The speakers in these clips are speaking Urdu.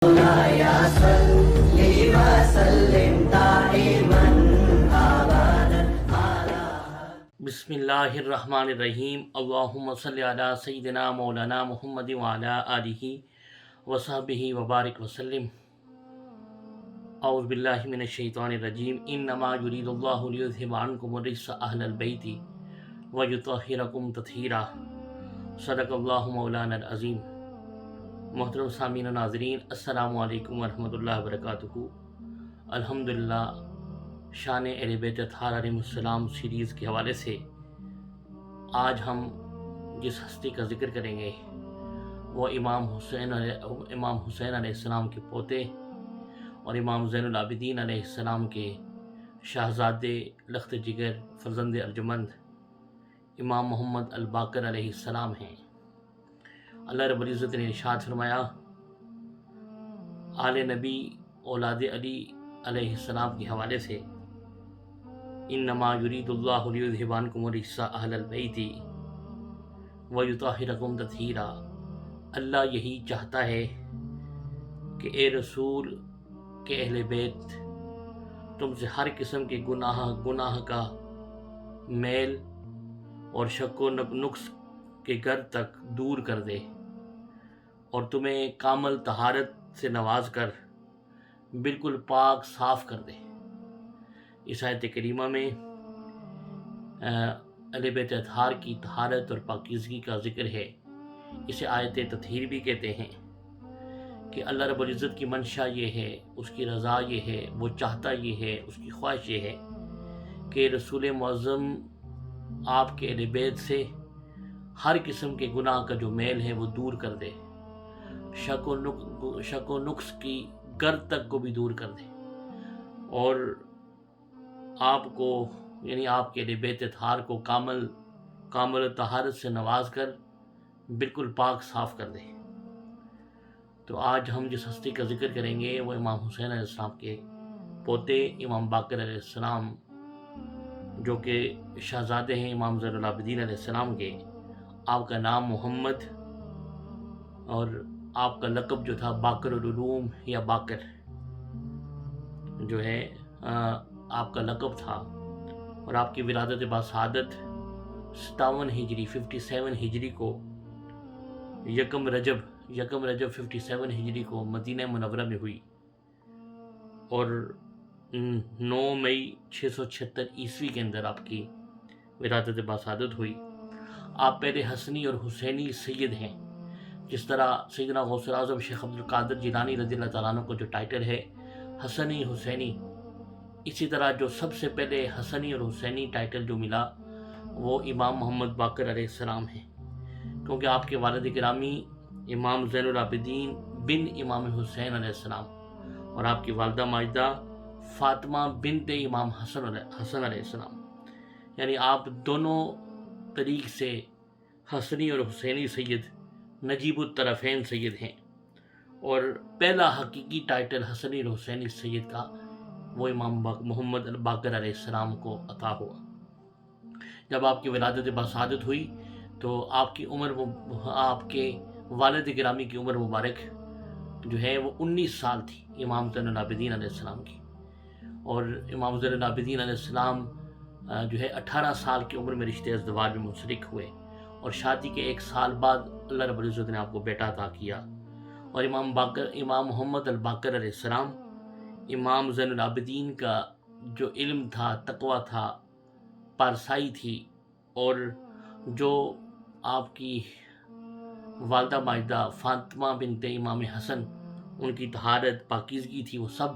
مولاي صل وسلم دائما ابدا على بسم اللہ الرحمن الرحیم اللہم صلی علی سیدنا مولانا محمد وعلی آلہ وصحبہ وبارک وسلم۔ اعوذ باللہ من الشیطان الرجیم۔ انما یرید اللہ لیذھب عنکم الرجس اہل البیت ویطہرکم تطہیرا۔ صدق اللہ مولانا العظیم۔ محترم سامعین و ناظرین، السلام علیکم ورحمۃ اللہ وبرکاتہ۔ الحمدللہ، شان اہل بیت اطہار علیہ السلام سیریز کے حوالے سے آج ہم جس ہستی کا ذکر کریں گے وہ امام حسین علیہ السلام کے پوتے اور امام زین العابدین علیہ السلام کے شہزادے لخت جگر فرزند ارجمند امام محمد الباقر علیہ السلام ہیں۔ اللہ رب العزت نے ارشاد فرمایا، آل نبی اولاد علی علیہ السلام کے حوالے سے، انما یرید اللہ لیذھب عنکم الرجس اہل البیت ویطہرکم تطہیرا۔ اللہ یہی چاہتا ہے کہ اے رسول کے اہل بیت تم سے ہر قسم کے گناہ کا میل اور شک و نقص کے گر تک دور کر دے اور تمہیں کامل طہارت سے نواز کر بالکل پاک صاف کر دے۔ اس آیت کریمہ میں اہل بیت اطہار کی طہارت اور پاکیزگی کا ذکر ہے۔ اسے آیت تطہیر بھی کہتے ہیں کہ اللہ رب العزت کی منشا یہ ہے، اس کی رضا یہ ہے، وہ چاہتا یہ ہے، اس کی خواہش یہ ہے کہ رسول معظم آپ کے اہل بیت سے ہر قسم کے گناہ کا جو میل ہے وہ دور کر دے، شک و نقص کی گر تک کو بھی دور کر دے، اور آپ کو یعنی آپ کے اہل بیت اطہار کو کامل طہارت سے نواز کر بالکل پاک صاف کر دے۔ تو آج ہم جس ہستی کا ذکر کریں گے وہ امام حسین علیہ السلام کے پوتے امام باقر علیہ السلام، جو کہ شہزادے ہیں امام زین العابدین علیہ السلام کے۔ آپ کا نام محمد اور آپ کا لقب جو تھا باقر العلوم یا باقر جو ہے آپ کا لقب تھا، اور آپ کی ولادت باسعادت 57 ہجری کو یکم رجب 57 ہجری کو مدینہ منورہ میں ہوئی، اور 9 مئی 676 عیسوی کے اندر آپ کی ولادت باسعادت ہوئی۔ آپ پہلے حسنی اور حسینی سید ہیں، جس طرح سیدنا غوث اعظم شیخ عبد القادر جیلانی رضی اللہ تعالیٰ عنہ کو جو ٹائٹل ہے حسنی حسینی، اسی طرح جو سب سے پہلے حسنی اور حسینی ٹائٹل جو ملا وہ امام محمد باقر علیہ السلام ہیں، کیونکہ آپ کے والد گرامی امام زین العابدین بن امام حسین علیہ السلام اور آپ کی والدہ ماجدہ فاطمہ بنت امام حسن علیہ السلام، یعنی آپ دونوں طریق سے حسنی اور حسینی سید، نجیب الطرفین سید ہیں، اور پہلا حقیقی ٹائٹل حسنی اور حسینی سید کا وہ امام محمد الباقر علیہ السلام کو عطا ہوا۔ جب آپ کی ولادت باسعادت ہوئی تو آپ کے والد گرامی کی عمر مبارک جو ہے وہ 19 سال تھی امام زین العابدین علیہ السلام کی، اور امام زین العابدین علیہ السلام جو ہے 18 سال کی عمر میں رشتے ازدواج میں منسلک ہوئے، اور شادی کے 1 سال بعد اللہ رب العزت نے آپ کو بیٹا عطا کیا۔ اور امام محمد الباقر علیہ السلام، امام زین العابدین کا جو علم تھا، تقوی تھا، پارسائی تھی، اور جو آپ کی والدہ ماجدہ فاطمہ بنت امام حسن ان کی طہارت پاکیزگی تھی، وہ سب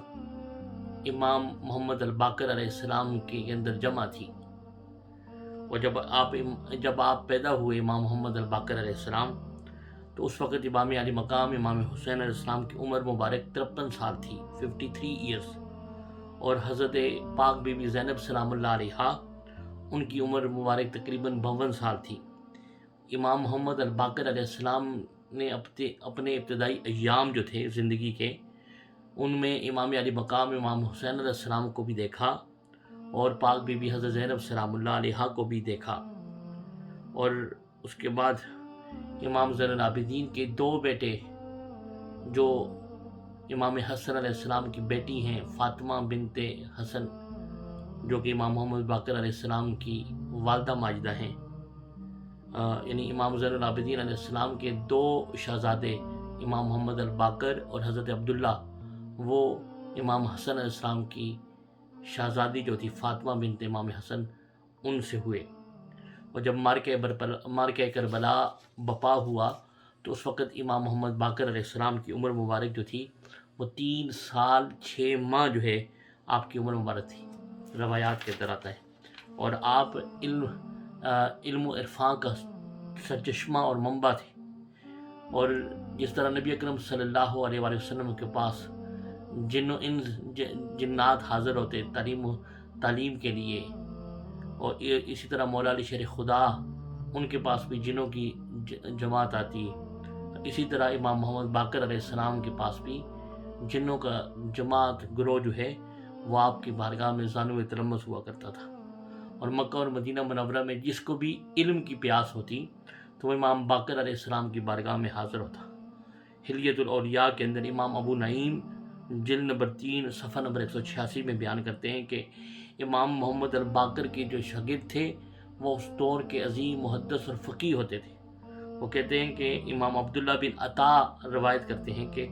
امام محمد الباقر علیہ السلام کے اندر جمع تھی۔ اور جب آپ پیدا ہوئے امام محمد الباقر علیہ السلام، تو اس وقت امام علی مقام امام حسین علیہ السلام کی عمر مبارک 53 سال تھی، 53 ایئرس، اور حضرت پاک بی بی زینب سلام اللہ علیہا ان کی عمر مبارک تقریباً 52 سال تھی۔ امام محمد الباقر علیہ السلام نے اپنے ابتدائی ایام جو تھے زندگی کے، ان میں امام علی مقام امام حسین علیہ السلام کو بھی دیکھا، اور پاک بی بی حضرت زینب سلام اللہ علیہا کو بھی دیکھا، اور اس کے بعد امام زین العابدین کے 2 بیٹے جو امام حسن علیہ السلام کی بیٹی ہیں فاطمہ بنت حسن، جو کہ امام محمد باقر علیہ السلام کی والدہ ماجدہ ہیں۔ یعنی امام زین العابدین علیہ السلام کے 2 شہزادے امام محمد الباقر اور حضرت عبداللہ، وہ امام حسن علیہ السلام کی شہزادی جو تھی فاطمہ بنت امام حسن، ان سے ہوئے۔ اور جب مارکہ کربلا بپا ہوا تو اس وقت امام محمد باقر علیہ السلام کی عمر مبارک جو تھی وہ 3 سال 6 ماہ جو ہے آپ کی عمر مبارک تھی، روایات کے اندر آتا ہے۔ اور آپ علم و عرفان کا سرچشمہ اور منبع تھے۔ اور جس طرح نبی اکرم صلی اللہ علیہ وآلہ وسلم کے پاس جنات حاضر ہوتے تعلیم کے لیے، اور اسی طرح مولا علی شیر خدا ان کے پاس بھی جنوں کی جماعت آتی، اسی طرح امام محمد باقر علیہ السلام کے پاس بھی جنوں کا جماعت گروہ جو ہے وہ آپ کی بارگاہ میں زانو تلمس ہوا کرتا تھا۔ اور مکہ اور مدینہ منورہ میں جس کو بھی علم کی پیاس ہوتی تو وہ امام باقر علیہ السلام کی بارگاہ میں حاضر ہوتا۔ حلیۃ الاولیاء کے اندر امام ابو نعیم جلد نمبر 3 صفحہ نمبر 186 میں بیان کرتے ہیں کہ امام محمد الباقر کے جو شاگرد تھے وہ اس دور کے عظیم محدث اور فقیہ ہوتے تھے۔ وہ کہتے ہیں کہ امام عبداللہ بن عطا روایت کرتے ہیں کہ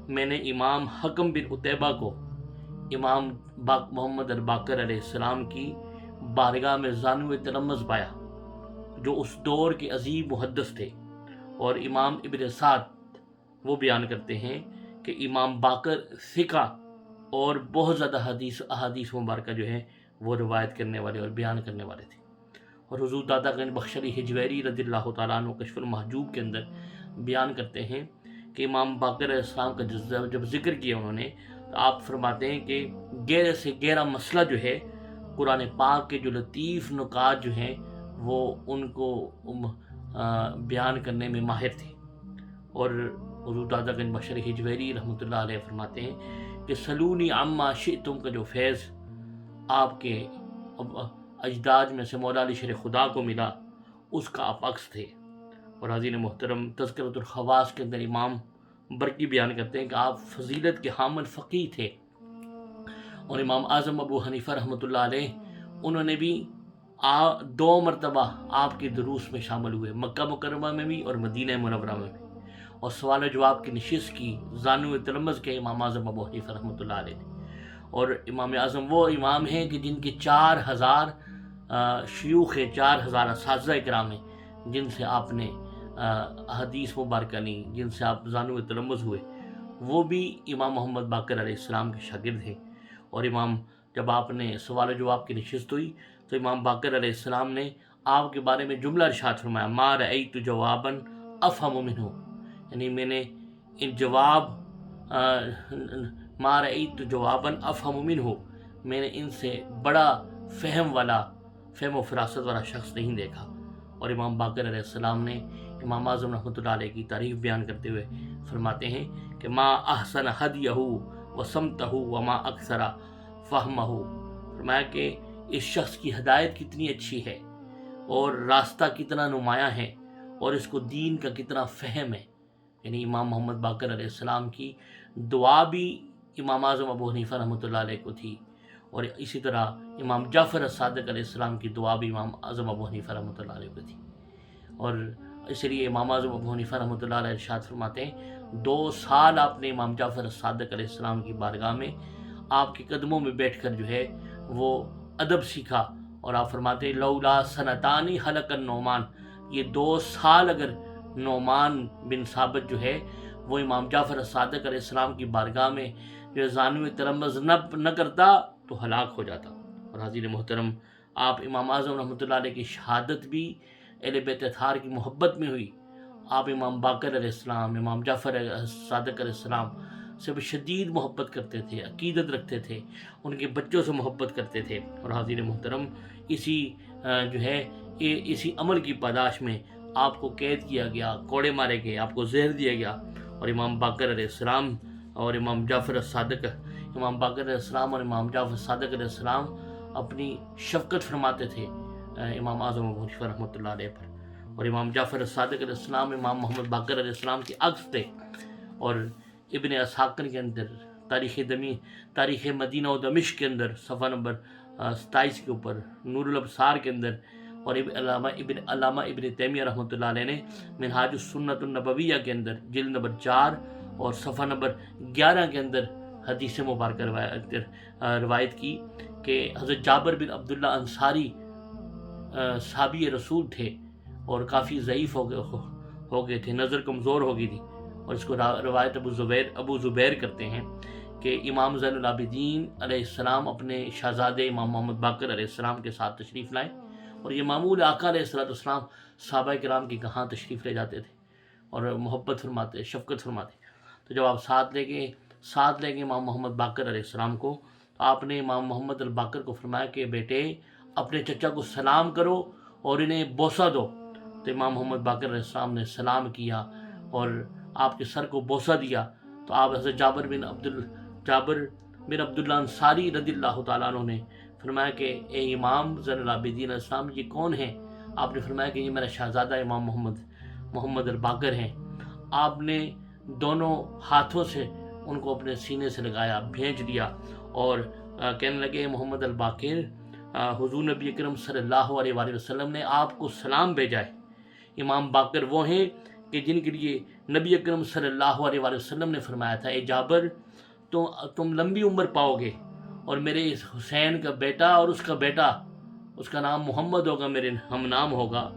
میں نے امام حکم بن عتیبہ کو امام محمد الباقر علیہ السلام کی بارگاہ میں زانو تلمس پایا، جو اس دور کے عظیم محدث تھے۔ اور امام ابن سعد وہ بیان کرتے ہیں کہ امام باقر ثقہ اور بہت زیادہ احادیث مبارکہ جو ہے وہ روایت کرنے والے اور بیان کرنے والے تھے۔ اور حضور دادا گنج بخش علی حجویری رضی اللہ تعالیٰ عنہ کشف المحجوب کے اندر بیان کرتے ہیں کہ امام باقر علیہ السلام کا جب ذکر کیا انہوں نے تو آپ فرماتے ہیں کہ گہرے سے گہرا مسئلہ جو ہے قرآن پاک کے جو لطیف نکات جو ہیں وہ ان کو بیان کرنے میں ماہر تھے۔ اور حضور دادا گنج بخش علی حجویری رحمۃ اللہ علیہ فرماتے ہیں کہ سلونی عما شئتم کا جو فیض آپ کے اجداد میں سے مولا علی شیر خدا کو ملا اس کا آپ عکس تھے۔ اور حاضرین محترم تذکرۃ الخواص کے اندر امام برقی بیان کرتے ہیں کہ آپ فضیلت کے حامل فقیہ تھے۔ اور امام اعظم ابو حنیفہ رحمۃ اللہ علیہ انہوں نے بھی 2 مرتبہ آپ کے دروس میں شامل ہوئے، مکہ مکرمہ میں بھی اور مدینہ منورہ میں بھی، اور سوال و جواب کی نشست کی زانو تلمس کے امام اعظم ابو حنیفہ رحمۃ اللہ علیہ نے۔ اور امام اعظم وہ امام ہیں کہ جن کے 4000 شیوخ 4000 اساتذہ کرام ہیں جن سے آپ نے حدیث مبارکہ لی، جن سے آپ زانو تلمس ہوئے، وہ بھی امام محمد باقر علیہ السلام کے شاگرد ہیں۔ اور جب آپ نے سوال و جواب کی نشست ہوئی تو امام باقر علیہ السلام نے آپ کے بارے میں جملہ ارشاد فرمایا، ما رأیت جوابا افہم منہ، یعنی میں نے ما رأیت جوابا افہم منہ، میں نے ان سے بڑا فہم و فراست والا شخص نہیں دیکھا۔ اور امام باقر علیہ السلام نے امام اعظم رحمۃ اللہ علیہ کی تعریف بیان کرتے ہوئے فرماتے ہیں کہ ما احسن ہدیہ و سمتہ وما اکثر فہمہ، فرمایا کہ اس شخص کی ہدایت کتنی اچھی ہے اور راستہ کتنا نمایاں ہے اور اس کو دین کا کتنا فہم ہے۔ یعنی امام محمد باقر علیہ السلام کی دعا بھی امام اعظم ابو حنیفہ رحمۃ اللہ علیہ کو تھی، اور اسی طرح امام جعفر الصادق علیہ السلام کی دعا بھی امام اعظم ابو حنیفہ رحمۃ اللہ علیہ کو تھی۔ اور اس لیے امام اعظم ابو حنیفہ رحمۃ اللہ علیہ ارشاد فرماتے ہیں 2 سال آپ نے امام جعفر الصادق علیہ السلام کی بارگاہ میں آپ کے قدموں میں بیٹھ کر جو ہے وہ ادب سیکھا۔ اور آپ فرماتے ہیں لولا سنتانی حلق النعمان، یہ 2 سال اگر نعمان بن ثابت جو ہے وہ امام جعفر الصادق علیہ السلام کی بارگاہ میں جو زانو تلمس نہ کرتا تو ہلاک ہو جاتا۔ اور حاضرین محترم آپ امام اعظم رحمۃ اللہ علیہ کی شہادت بھی اہل بیت اطہار کی محبت میں ہوئی۔ آپ امام باقر علیہ السلام، امام جعفر صادق علیہ السلام سے شدید محبت کرتے تھے، عقیدت رکھتے تھے، ان کے بچوں سے محبت کرتے تھے۔ اور حاضرین محترم اسی عمل کی پاداش میں آپ کو قید کیا گیا، کوڑے مارے گئے، آپ کو زہر دیا گیا، اور امام باقر علیہ السلام اور امام جعفر صادق علیہ السلام اپنی شفقت فرماتے تھے امام اعظم ابو حنیفہ رحمۃ اللہ علیہ پر، اور امام جعفر صادق علیہ السلام امام محمد باقر علیہ السلام کے عکس تھے۔ اور ابن اسحاق کے اندر تاریخ مدینہ و دمشق کے اندر صفحہ نمبر 27 کے اوپر، نور الابصار کے اندر، اور علامہ ابن تیمیہ رحمۃ اللہ علیہ نے منہاج السنت النبویہ کے اندر جلد نمبر 4 اور صفحہ نمبر 11 کے اندر حدیث مبارکہ روایت کی کہ حضرت جابر بن عبداللہ انصاری صحابی رسول تھے اور کافی ضعیف ہو گئے تھے، نظر کمزور ہو گئی تھی، اور اس کو روایت ابو زبیر کرتے ہیں کہ امام زین العابدین علیہ السلام اپنے شہزادے امام محمد باقر علیہ السلام کے ساتھ تشریف لائے، اور یہ معمول آقا علیہ السلام صحابہ کرام کی کہاں تشریف لے جاتے تھے اور محبت فرماتے، شفقت فرماتے، تو جب آپ ساتھ لے گئے امام محمد باقر علیہ السلام کو، تو آپ نے امام محمد الباقر کو فرمایا کہ بیٹے اپنے چچا کو سلام کرو اور انہیں بوسہ دو، تو امام محمد باقر علیہ السلام نے سلام کیا اور آپ کے سر کو بوسہ دیا، تو آپ حضرت جابر بن عبداللہ انصاری رضی اللہ تعالیٰ عنہ نے فرمایا کہ اے امام زین العابدین علیہ السلام یہ کون ہے؟ آپ نے فرمایا کہ یہ میرا شہزادہ امام محمد الباقر ہیں۔ آپ نے دونوں ہاتھوں سے ان کو اپنے سینے سے لگایا، بھیج دیا، اور کہنے لگے محمد الباقر، حضور نبی اکرم صلی اللہ علیہ وآلہ وسلم نے آپ کو سلام بھیجا ہے۔ امام باقر وہ ہیں کہ جن کے لیے نبی اکرم صلی اللہ علیہ وآلہ وسلم نے فرمایا تھا، اے جابر تم لمبی عمر پاؤ گے، اور میرے اس حسین کا بیٹا اور اس کا بیٹا، اس کا نام محمد ہوگا، میرے ہم نام ہوگا،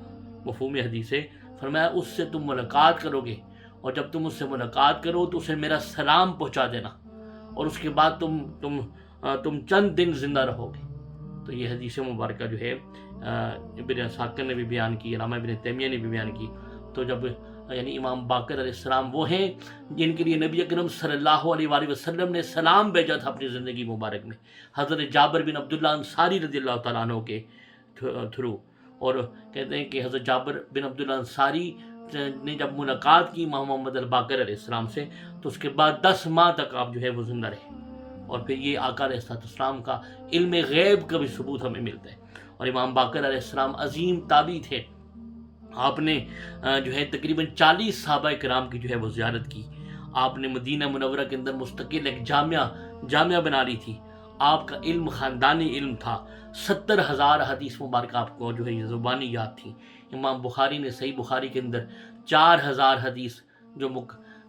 مفہوم حدیث ہے۔ فرمایا اس سے تم ملاقات کرو گے، اور جب تم اس سے ملاقات کرو تو اسے میرا سلام پہنچا دینا، اور اس کے بعد تم چند دن زندہ رہو گے۔ تو یہ حدیث مبارکہ جو ہے ابن اسحاق نے بھی بیان کی، علامہ ابن تیمیہ نے بھی بیان کی۔ تو جب یعنی امام باقر علیہ السلام وہ ہیں جن کے لیے نبی اکرم صلی اللہ علیہ وآلہ وسلم نے سلام بھیجا تھا اپنی زندگی مبارک میں، حضرت جابر بن عبداللہ انصاری رضی اللہ تعالیٰ عنہ کے تھرو، اور کہتے ہیں کہ حضرت جابر بن عبداللہ انصاری نے جب ملاقات کی امام محمد الباقر علیہ السلام سے، تو اس کے بعد 10 ماہ تک آپ جو ہے وہ زندہ رہے، اور پھر یہ آقا علیہ السلام کا علم غیب کا بھی ثبوت ہمیں ملتا ہے۔ اور امام باقر علیہ السلام عظیم تابعی تھے، آپ نے جو ہے تقریباً 40 صحابہ کرام کی جو ہے وہ زیارت کی، آپ نے مدینہ منورہ کے اندر مستقل ایک جامعہ بنا لی تھی، آپ کا علم خاندانی علم تھا، 70,000 حدیث مبارکہ آپ کو جو ہے یہ زبانی یاد تھی۔ امام بخاری نے صحیح بخاری کے اندر 4,000 حدیث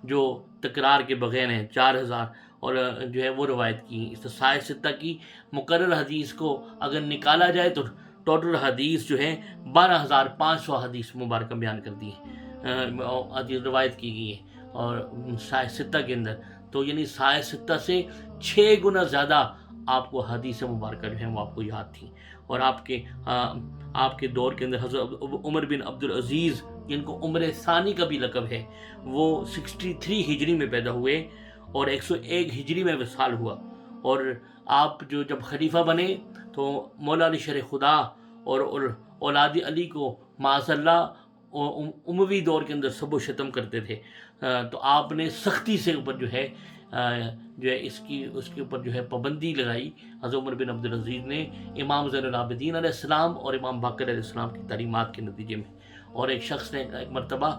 جو تکرار کے بغیر ہیں 4,000 اور جو ہے وہ روایت کی۔ اس سائے ستہ کی مقرر حدیث کو اگر نکالا جائے تو ٹوٹل حدیث جو ہے 12,500 حدیث مبارکہ بیان کر دی ہے، حدیث روایت کی گئی ہے اور سائے ستہ کے اندر، تو یعنی سائے ستہ سے 6 گنا زیادہ آپ کو حدیث مبارکہ جو ہیں وہ آپ کو یاد تھی۔ اور آپ کے دور کے اندر حضرت عمر بن عبدالعزیز، جن کو عمر ثانی کا بھی لقب ہے، وہ 63 ہجری میں پیدا ہوئے اور 101 ہجری میں وصال ہوا، اور آپ جو جب خلیفہ بنے تو مولا علی شرح خدا اور اولاد علی کو معاذ اللہ اموی دور کے اندر سب و شتم کرتے تھے، تو آپ نے سختی سے اوپر جو ہے اس کے اوپر جو ہے پابندی لگائی حضرت عمر بن عبدالعزیز نے، امام زین العابدین علیہ السلام اور امام باقر علیہ السلام کی تعلیمات کے نتیجے میں۔ اور ایک شخص نے ایک مرتبہ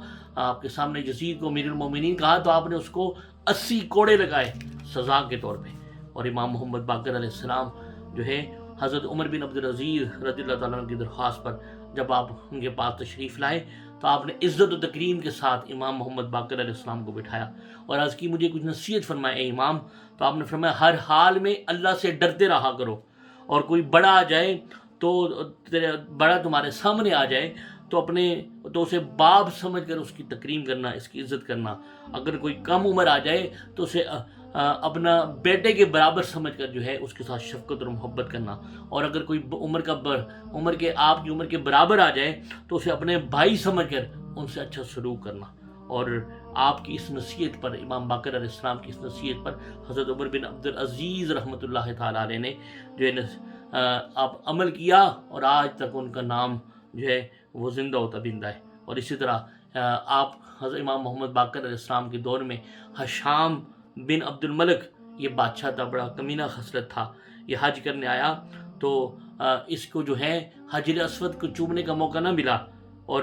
آپ کے سامنے یزید کو امیر المومنین کہا، تو آپ نے اس کو 80 کوڑے لگائے سزا کے طور پہ، اور امام محمد باقر علیہ السلام جو ہے حضرت عمر بن عبدالعزیز رضی اللہ تعالیٰ عنہ کی درخواست پر جب آپ ان کے پاس تشریف لائے تو آپ نے عزت و تکریم کے ساتھ امام محمد باقر علیہ السلام کو بٹھایا اور عرض کی مجھے کچھ نصیحت فرمائے اے امام، تو آپ نے فرمایا ہر حال میں اللہ سے ڈرتے رہا کرو، اور کوئی بڑا آ جائے تو بڑا تمہارے سامنے آ جائے تو اسے باپ سمجھ کر اس کی تکریم کرنا، اس کی عزت کرنا، اگر کوئی کم عمر آ جائے تو اسے اپنا بیٹے کے برابر سمجھ کر جو ہے اس کے ساتھ شفقت اور محبت کرنا، اور اگر کوئی آپ کی عمر کے برابر آ جائے تو اسے اپنے بھائی سمجھ کر ان سے اچھا سلوک کرنا۔ اور آپ کی اس نصیحت پر، امام باقر علیہ السلام کی اس نصیحت پر حضرت عمر بن عبدالعزیز رحمۃ اللہ تعالیٰ علیہ نے جو ہے آپ عمل کیا، اور آج تک ان کا نام جو ہے وہ زندہ و تابندہ ہے۔ اور اسی طرح آپ حضرت امام محمد باقر علیہ السلام کے دور میں حشام بن عبد الملک، یہ بادشاہ تھا، بڑا کمینہ خصلت تھا، یہ حج کرنے آیا تو اس کو جو ہے حجر اسود کو چومنے کا موقع نہ ملا، اور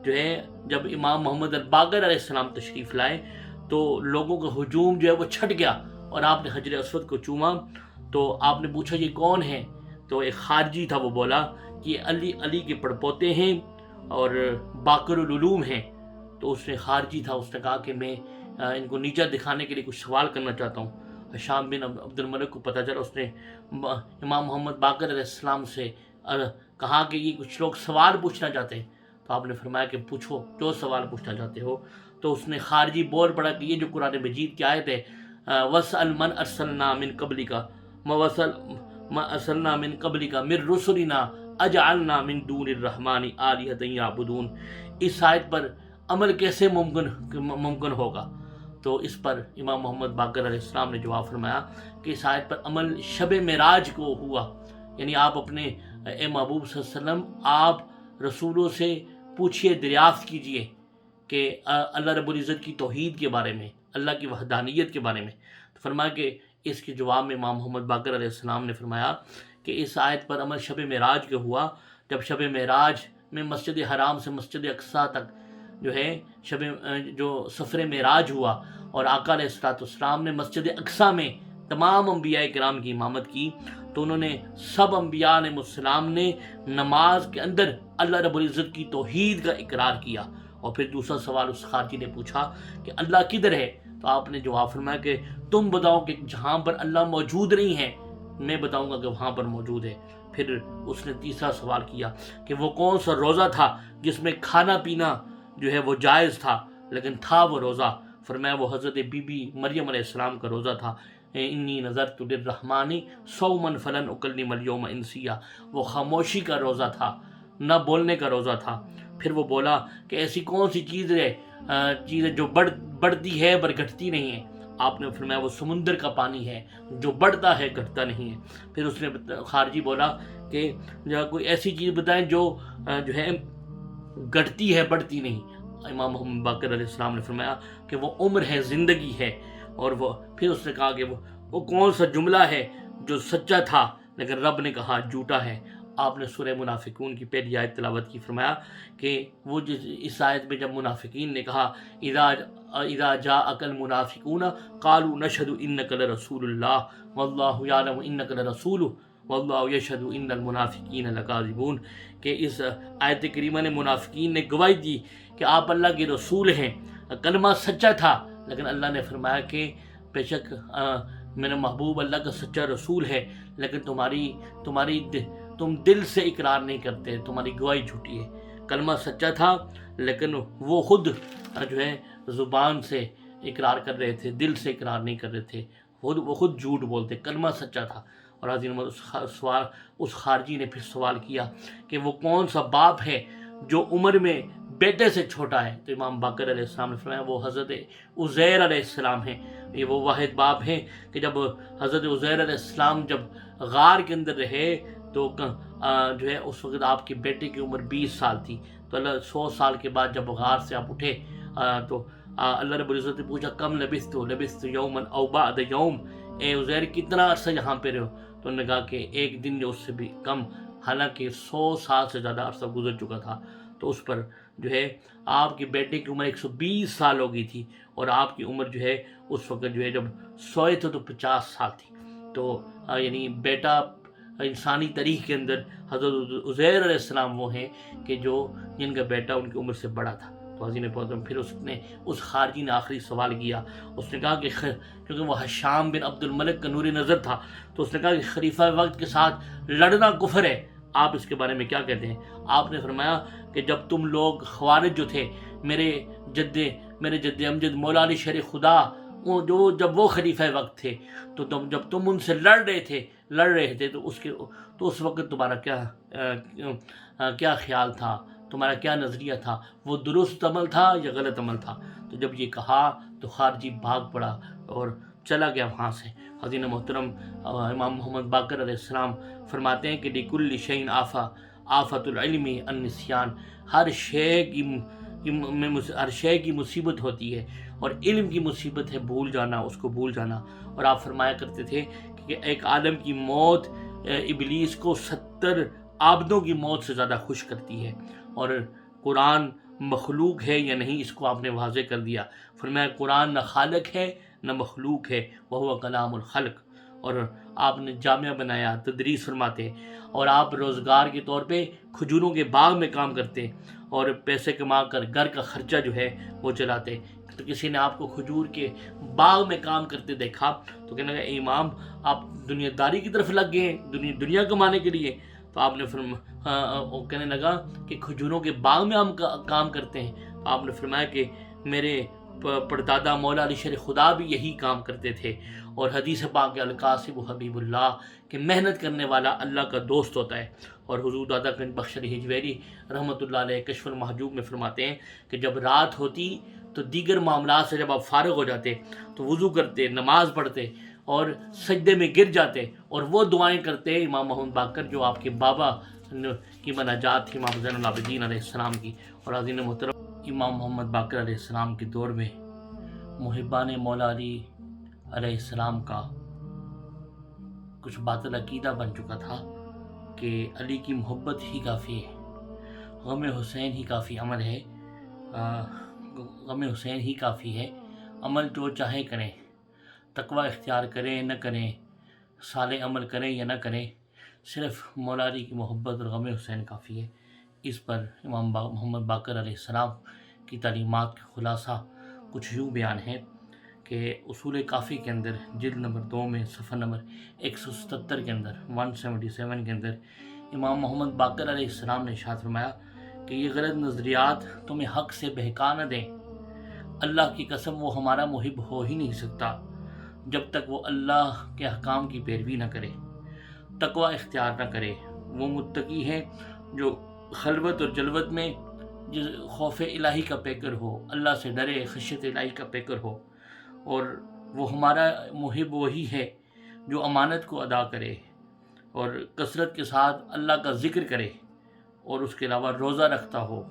جو ہے جب امام محمد الباقر علیہ السلام تشریف لائے تو لوگوں کا ہجوم جو ہے وہ چھٹ گیا اور آپ نے حجر اسود کو چوما. تو آپ نے پوچھا یہ کون ہے؟ تو ایک خارجی تھا، وہ بولا کہ یہ علی کے پڑپوتے ہیں اور باقر العلوم ہیں. تو اس نے خارجی تھا، اس نے کہا کہ میں ان کو نیچا دکھانے کے لیے کچھ سوال کرنا چاہتا ہوں. ہشام بن عبد الملک کو پتہ چلا، اس نے امام محمد باقر علیہ السلام سے کہا کہ یہ کچھ لوگ سوال پوچھنا چاہتے ہیں. تو آپ نے فرمایا کہ پوچھو جو سوال پوچھنا چاہتے ہو. تو اس نے خارجی بول پڑا کہ یہ جو قرآن مجید کی آیت ہے وَاسْأَلْ مَنْ أَرْسَلْنَا مِنْ قَبْلِكَ مَا أَرْسَلْنَا مِنْ قَبْلِكَ مِنْ رُسُلِنَا أَجْعَلْنَا مِنْ دُونِ الرَّحْمَنِ آلِهَةً يَعْبُدُونَ. اس آیت پر عمل کیسے ممکن ہوگا؟ تو اس پر امام محمد باقر علیہ السلام نے جواب فرمایا کہ اس آیت پر عمل شب معراج کو ہوا. یعنی آپ اپنے اے محبوب صلی اللہ علیہ وسلم آپ رسولوں سے پوچھئے، دریافت کیجئے کہ اللہ رب العزت کی توحید کے بارے میں، اللہ کی وحدانیت کے بارے میں. تو فرمایا کہ اس کے جواب میں امام محمد باقر علیہ السلام نے فرمایا کہ اس آیت پر عمل شب معراج کا ہوا جب شب معراج میں مسجد حرام سے مسجد اقصیٰ تک جو ہے جو سفر معراج ہوا اور آقا علیہ السلام نے مسجد اقصیٰ میں تمام انبیاء کرام کی امامت کی. تو انہوں نے سب انبیاء علیہ السلام نے نماز کے اندر اللہ رب العزت کی توحید کا اقرار کیا. اور پھر دوسرا سوال اس خارجی نے پوچھا کہ اللہ کدھر ہے؟ تو آپ نے جواب فرمایا کہ تم بتاؤ کہ جہاں پر اللہ موجود نہیں ہے میں بتاؤں گا کہ وہاں پر موجود ہے. پھر اس نے تیسرا سوال کیا کہ وہ کون سا روزہ تھا جس میں کھانا پینا جو ہے وہ جائز تھا لیکن تھا وہ روزہ؟ فرمایا وہ حضرت بی بی مریم علیہ السلام کا روزہ تھا. انی نذرت للرحمن صوما فلن اکلم اليوم انسیا. وہ خاموشی کا روزہ تھا، نہ بولنے کا روزہ تھا. پھر وہ بولا کہ ایسی کون سی چیز ہے جو بڑھتی ہے پر گھٹتی نہیں ہے؟ آپ نے فرمایا وہ سمندر کا پانی ہے جو بڑھتا ہے گھٹتا نہیں ہے. پھر اس نے خارجی بولا کہ کوئی ایسی چیز بتائیں جو ہے گھٹتی ہے بڑھتی نہیں. امام محمد باقر علیہ السلام نے فرمایا کہ وہ عمر ہے، زندگی ہے. اور وہ پھر اس نے کہا کہ وہ کون سا جملہ ہے جو سچا تھا لیکن رب نے کہا جھوٹا ہے. آپ نے سورہ منافقون کی پہلی آیت تلاوت کی. فرمایا کہ وہ اس آیت میں جب منافقین نے کہا اذا جاءک المنافقون قالوا نشهد انک لرسول اللہ واللہ یعلم انک لرسولہ واللہ یشہد ان المنافقین لکاذبون، کہ اس آیت کریمہ نے منافقین نے گواہی دی کہ آپ اللہ کے رسول ہیں. کلمہ سچا تھا لیکن اللہ نے فرمایا کہ بے شک میرا محبوب اللہ کا سچا رسول ہے لیکن تم دل سے اقرار نہیں کرتے، تمہاری گواہی جھوٹی ہے. کلمہ سچا تھا لیکن وہ خود جو ہے زبان سے اقرار کر رہے تھے، دل سے اقرار نہیں کر رہے تھے، وہ خود جھوٹ بولتے. کلمہ سچا تھا. اور اس خارجی نے پھر سوال کیا کہ وہ کون سا باپ ہے جو عمر میں بیٹے سے چھوٹا ہے؟ تو امام باقر علیہ السلام نے فرمایا وہ حضرت عزیر علیہ السلام ہیں. یہ وہ واحد باپ ہیں کہ جب حضرت عزیر علیہ السلام جب غار کے اندر رہے تو جو ہے اس وقت آپ کے بیٹے کی عمر 20 سال تھی. تو اللہ 100 سال کے بعد جب غار سے آپ اٹھے تو اللہ رب العزت نے پوچھا کم لبثت یوما او بعد یوم، اے عزیر کتنا عرصہ یہاں پہ رہو؟ تو انہوں نے کہا کہ ایک دن یا اس سے بھی کم، حالانکہ 100 سال سے زیادہ عرصہ گزر چکا تھا. تو اس پر جو ہے آپ کے بیٹے کی عمر 120 سال ہو گئی تھی اور آپ کی عمر جو ہے اس وقت جو ہے جب سوئے تھے تو 50 سال تھی. تو یعنی بیٹا انسانی تاریخ کے اندر حضرت عزیر علیہ السلام وہ ہیں کہ جن کا بیٹا ان کی عمر سے بڑا تھا. تو حضین محترم پھر اس خارجی نے آخری سوال کیا. اس نے کہا کہ کیونکہ وہ ہشام بن عبد الملک کا نور نظر تھا تو اس نے کہا کہ خلیفہ وقت کے ساتھ لڑنا کفر ہے، آپ اس کے بارے میں کیا کہتے ہیں؟ آپ نے فرمایا کہ جب تم لوگ خوارج جو تھے، میرے جد امجد مولا علی شیر خدا جب وہ خلیفہ وقت تھے تو جب تم ان سے لڑ رہے تھے تو اس وقت تمہارا کیا خیال تھا، تمہارا کیا نظریہ تھا؟ وہ درست عمل تھا یا غلط عمل تھا؟ تو جب یہ کہا تو خارجی بھاگ پڑا اور چلا گیا وہاں سے. حضین محترم امام محمد باقر علیہ السلام فرماتے ہیں کہ لِكُلِّ شَيْءٍ آفَةُ الْعِلْمِ النِّسْيَان، ہر شے کی مصیبت ہوتی ہے اور علم کی مصیبت ہے بھول جانا، اس کو بھول جانا. اور آپ فرمایا کرتے تھے کہ ایک عالم کی موت ابلیس کو 70 عابدوں کی موت سے زیادہ خوش کرتی ہے. اور قرآن مخلوق ہے یا نہیں، اس کو آپ نے واضح کر دیا۔ فرمایا قرآن نہ خالق ہے نہ مخلوق ہے، وہو کلام الخلق۔ اور آپ نے جامعہ بنایا، تدریس فرماتے، اور آپ روزگار کے طور پہ کھجوروں کے باغ میں کام کرتے اور پیسے کما کر گھر کا خرچہ جو ہے وہ چلاتے۔ تو کسی نے آپ کو کھجور کے باغ میں کام کرتے دیکھا تو کہنے لگا امام آپ دنیا داری کی طرف لگ گئے ہیں، دنیا کمانے کے لیے۔ تو آپ نے وہ کہنے لگا کہ کھجوروں کے باغ میں ہم کام کرتے ہیں۔ تو آپ نے فرمایا کہ میرے پردادا مولا علی شیر خدا بھی یہی کام کرتے تھے، اور حدیث پاک القاسب حبیب اللہ کہ محنت کرنے والا اللہ کا دوست ہوتا ہے۔ اور حضور دادا گنج بخش علی حجویری رحمۃ اللہ علیہ کشف المحجوب میں فرماتے ہیں کہ جب رات ہوتی تو دیگر معاملات سے جب آپ فارغ ہو جاتے تو وضو کرتے، نماز پڑھتے اور سجدے میں گر جاتے اور وہ دعائیں کرتے امام محمد باقر جو آپ کے بابا کی مناجات تھی امام زین العابدین علیہ السلام کی۔ اور عظیم محترم امام محمد باقر علیہ السلام کے دور میں محبان مولا علی علیہ السلام کا کچھ باطل عقیدہ بن چکا تھا کہ علی کی محبت ہی کافی ہے، غم حسین ہی کافی عمل ہے، غم حسین ہی کافی ہے، عمل جو چاہے کریں، تقوی اختیار کریں نہ کریں، صالح عمل کریں یا نہ کریں، صرف مولا علی کی محبت اور غم حسین کافی ہے۔ اس پر امام محمد باقر علیہ السلام کی تعلیمات کا خلاصہ کچھ یوں بیان ہے کہ اصول کافی کے اندر جلد نمبر 2 میں صفحہ نمبر 177 کے اندر 177 کے اندر امام محمد باقر علیہ السلام نے ارشاد فرمایا کہ یہ غلط نظریات تمہیں حق سے بہکا نہ دیں۔ اللہ کی قسم وہ ہمارا محب ہو ہی نہیں سکتا جب تک وہ اللہ کے احکام کی پیروی نہ کرے، تقوی اختیار نہ کرے۔ وہ متقی ہے جو خلوت اور جلوت میں خوف الہی کا پیکر ہو، اللہ سے ڈرے، خشیت الہی کا پیکر ہو۔ اور وہ ہمارا محب وہی ہے جو امانت کو ادا کرے اور کثرت کے ساتھ اللہ کا ذکر کرے اور اس کے علاوہ روزہ رکھتا ہو،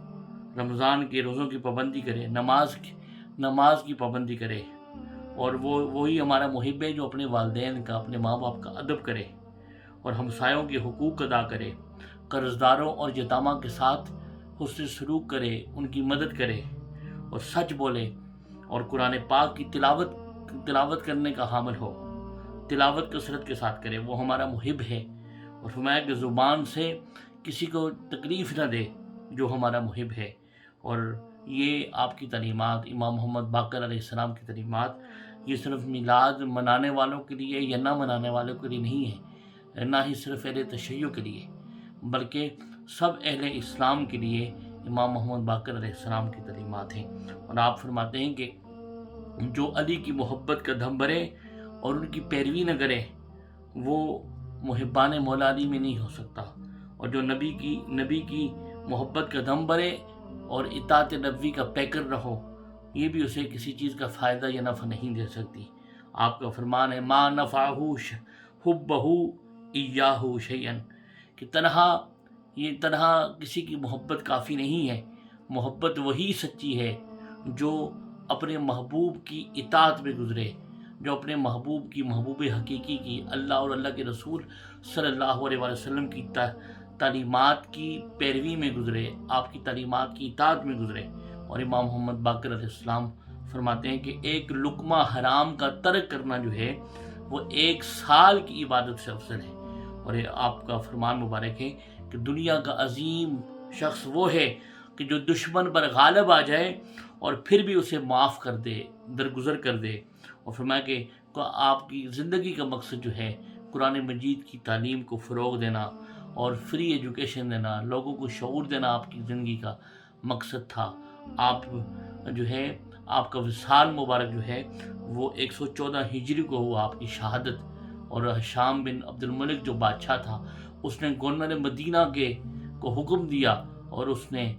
رمضان کے روزوں کی پابندی کرے، نماز کی پابندی کرے۔ اور وہی ہمارا محب ہے جو اپنے والدین کا، اپنے ماں باپ کا ادب کرے اور ہمسایوں کے حقوق ادا کرے، قرضداروں اور یتامہ کے ساتھ حسن سلوک کرے، ان کی مدد کرے اور سچ بولے اور قرآن پاک کی تلاوت کرنے کا حامل ہو، تلاوت کثرت کے ساتھ کرے، وہ ہمارا محب ہے۔ اور فرمایا کہ زبان سے کسی کو تکلیف نہ دے جو ہمارا محب ہے۔ اور یہ آپ کی تعلیمات، امام محمد باقر علیہ السلام کی تعلیمات، یہ صرف میلاد منانے والوں کے لیے یا نہ منانے والوں کے لیے نہیں ہے، نہ ہی صرف اہل تشیع کے لیے، بلکہ سب اہل اسلام کے لیے امام محمد باقر علیہ السلام کی تعلیمات ہیں۔ اور آپ فرماتے ہیں کہ جو علی کی محبت کا دم بھرے اور ان کی پیروی نہ کرے وہ محبان مولا علی میں نہیں ہو سکتا، اور جو نبی کی محبت کا دم بھرے اور اطاعت نبوی کا پیکر رہو، یہ بھی اسے کسی چیز کا فائدہ یا نفع نہیں دے سکتی۔ آپ کا فرمان ہے ما نفعہ حبہ ایاہ شیئا، کہ تنہا کسی کی محبت کافی نہیں ہے، محبت وہی سچی ہے جو اپنے محبوب کی اطاعت میں گزرے، جو اپنے محبوب کی، محبوب حقیقی کی، اللہ اور اللہ کے رسول صلی اللہ علیہ وسلم کی تعلیمات کی پیروی میں گزرے، آپ کی تعلیمات کی اطاعت میں گزرے۔ اور امام محمد باقر علیہ السلام فرماتے ہیں کہ ایک لقمہ حرام کا ترک کرنا جو ہے وہ 1 سال کی عبادت سے افضل ہے۔ اور آپ کا فرمان مبارک ہے کہ دنیا کا عظیم شخص وہ ہے کہ جو دشمن پر غالب آ جائے اور پھر بھی اسے معاف کر دے، درگزر کر دے۔ اور فرمایا کہ آپ کی زندگی کا مقصد جو ہے قرآن مجید کی تعلیم کو فروغ دینا اور فری ایجوکیشن دینا، لوگوں کو شعور دینا آپ کی زندگی کا مقصد تھا۔ آپ جو ہے آپ کا وصال مبارک جو ہے وہ 114 ہجری کو ہوا آپ کی شہادت، اور ہشام بن عبد الملک جو بادشاہ تھا اس نے گورنر مدینہ کو حکم دیا اور اس نے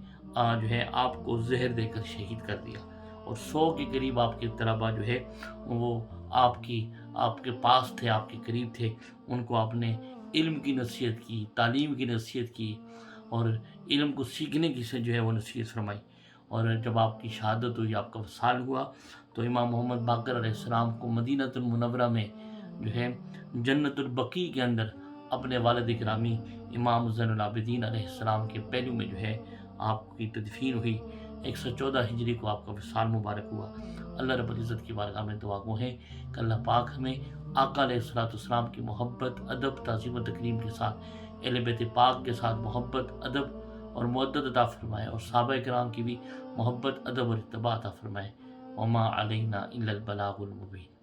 جو ہے آپ کو زہر دے کر شہید کر دیا، اور 100 کے قریب آپ کے طلباء جو ہے وہ آپ کے پاس تھے، آپ کے قریب تھے، ان کو آپ نے علم کی نصیحت کی، تعلیم کی نصیحت کی اور علم کو سیکھنے کی سے جو ہے وہ نصیحت فرمائی۔ اور جب آپ کی شہادت ہوئی، آپ کا وصال ہوا، تو امام محمد باقر علیہ السلام کو مدینہ المنورہ میں جو ہے جنت البقیع کے اندر اپنے والد گرامی امام زین العابدین علیہ السلام کے پہلو میں جو ہے آپ کی تدفین ہوئی، 114 ہجری کو آپ کا وصال مبارک ہوا۔ اللہ رب العزت کی بارگاہ میں دعا گو ہیں کہ اللہ پاک ہمیں آقا علیہ السلام کی محبت، ادب، تعظیم و تکریم کے ساتھ، اہل بیت پاک کے ساتھ محبت، ادب اور مودت عطا فرمائے، اور صحابہ کرام کی بھی محبت، ادب اور اتباع عطا فرمائے۔ وما علینا الا البلاغ المبین۔